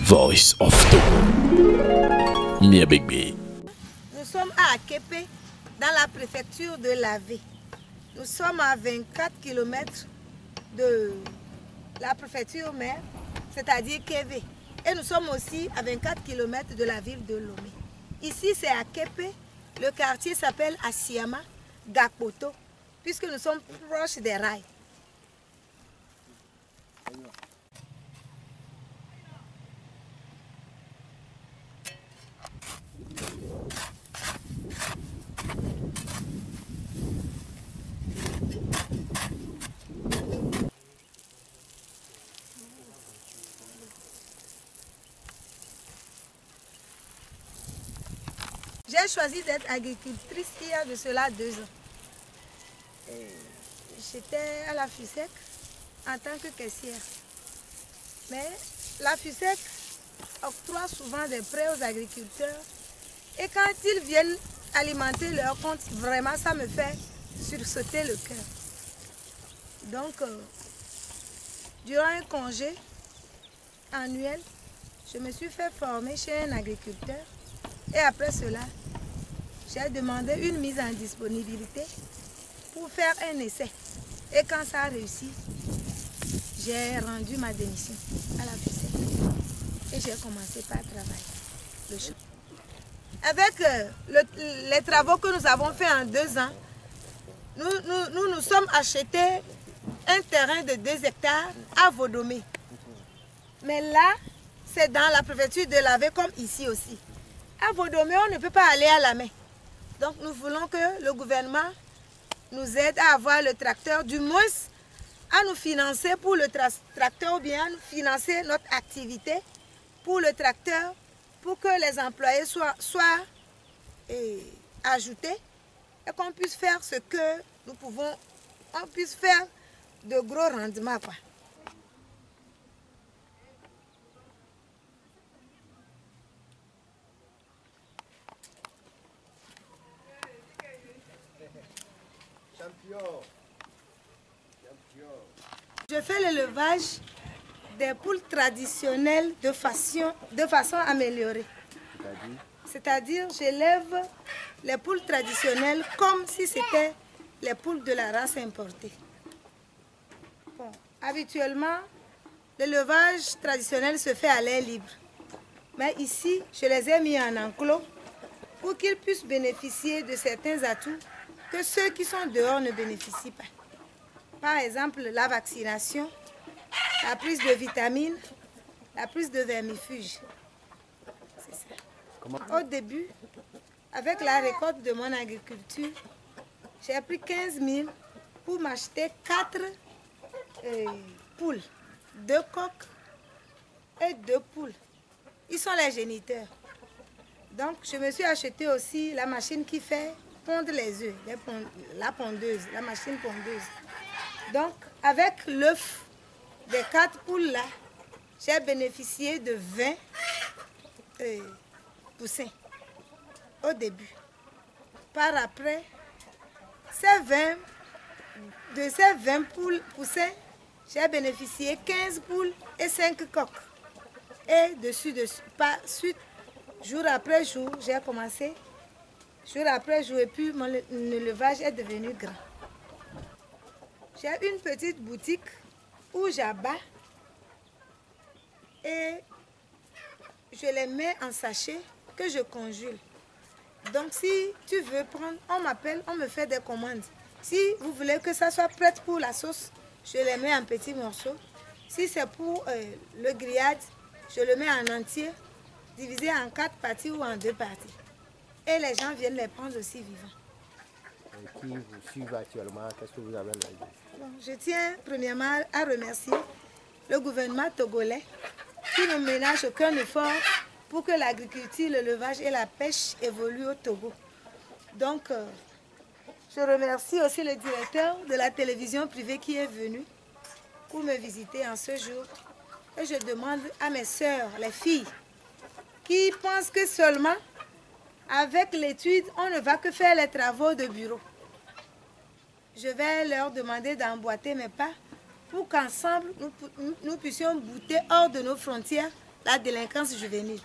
Voice of Togo. Mia Bigby. Nous sommes à Akepe, dans la préfecture de Lavé. Nous sommes à 24 km de la préfecture mère, c'est-à-dire Kévé. Et nous sommes aussi à 24 km de la ville de Lomé. Ici, c'est Akepe. Le quartier s'appelle Asiama, Gakpoto, puisque nous sommes proches des rails. J'ai choisi d'être agricultrice il y a de cela 2 ans. J'étais à la FUSEC en tant que caissière. Mais la FUSEC octroie souvent des prêts aux agriculteurs. Et quand ils viennent alimenter leur compte, vraiment ça me fait sursauter le cœur. Donc, durant un congé annuel, je me suis fait former chez un agriculteur. Et après cela, j'ai demandé une mise en disponibilité pour faire un essai. Et quand ça a réussi, j'ai rendu ma démission à la FUSEC. Et j'ai commencé par travailler le champ. Avec les travaux que nous avons faits en 2 ans, nous sommes achetés un terrain de 2 hectares à Vodomé. Mais là, c'est dans la préfecture de Lavé comme ici aussi. À Vodomé, on ne peut pas aller à la main. Donc nous voulons que le gouvernement nous aide à avoir le tracteur, du moins à nous financer pour le tracteur ou bien à nous financer notre activité pour le tracteur, pour que les employés soient ajoutés et qu'on puisse faire ce que nous pouvons, on puisse faire de gros rendements, quoi. Je fais l'élevage des poules traditionnelles de façon améliorée. C'est-à-dire, j'élève les poules traditionnelles comme si c'était les poules de la race importée. Bon, habituellement, l'élevage traditionnel se fait à l'air libre. Mais ici, je les ai mis en enclos pour qu'ils puissent bénéficier de certains atouts que ceux qui sont dehors ne bénéficient pas. Par exemple, la vaccination, la prise de vitamines, la prise de vermifuge. C'est ça. Au début, avec la récolte de mon agriculture, j'ai pris 15 000 pour m'acheter 4 poules, 2 coqs et 2 poules. Ils sont les géniteurs. Donc, je me suis acheté aussi la machine qui fait pondre les œufs, la pondeuse, la machine pondeuse. Donc, avec l'œuf des 4 poules-là, j'ai bénéficié de 20 poussins au début. Par après, de ces 20 poussins, j'ai bénéficié 15 poules et 5 coqs. Et par suite, jour après jour, j'ai commencé, jour après jour, et puis mon élevage est devenu grand. J'ai une petite boutique où j'abats et je les mets en sachet que je congèle. Donc si tu veux prendre, on m'appelle, on me fait des commandes. Si vous voulez que ça soit prêt pour la sauce, je les mets en petits morceaux. Si c'est pour le grillade, je le mets en entier, divisé en 4 parties ou en 2 parties. Et les gens viennent les prendre aussi vivants. Qui vous suivent actuellement, qu'est-ce que vous avez là? Bon, je tiens premièrement à remercier le gouvernement togolais qui ne ménage aucun effort pour que l'agriculture, l'élevage et la pêche évoluent au Togo. Donc, je remercie aussi le directeur de la télévision privée qui est venu pour me visiter en ce jour. Et je demande à mes sœurs, les filles, qui pensent que seulement avec l'étude, on ne va que faire les travaux de bureau. Je vais leur demander d'emboîter mes pas pour qu'ensemble, nous puissions bouter hors de nos frontières la délinquance juvénile.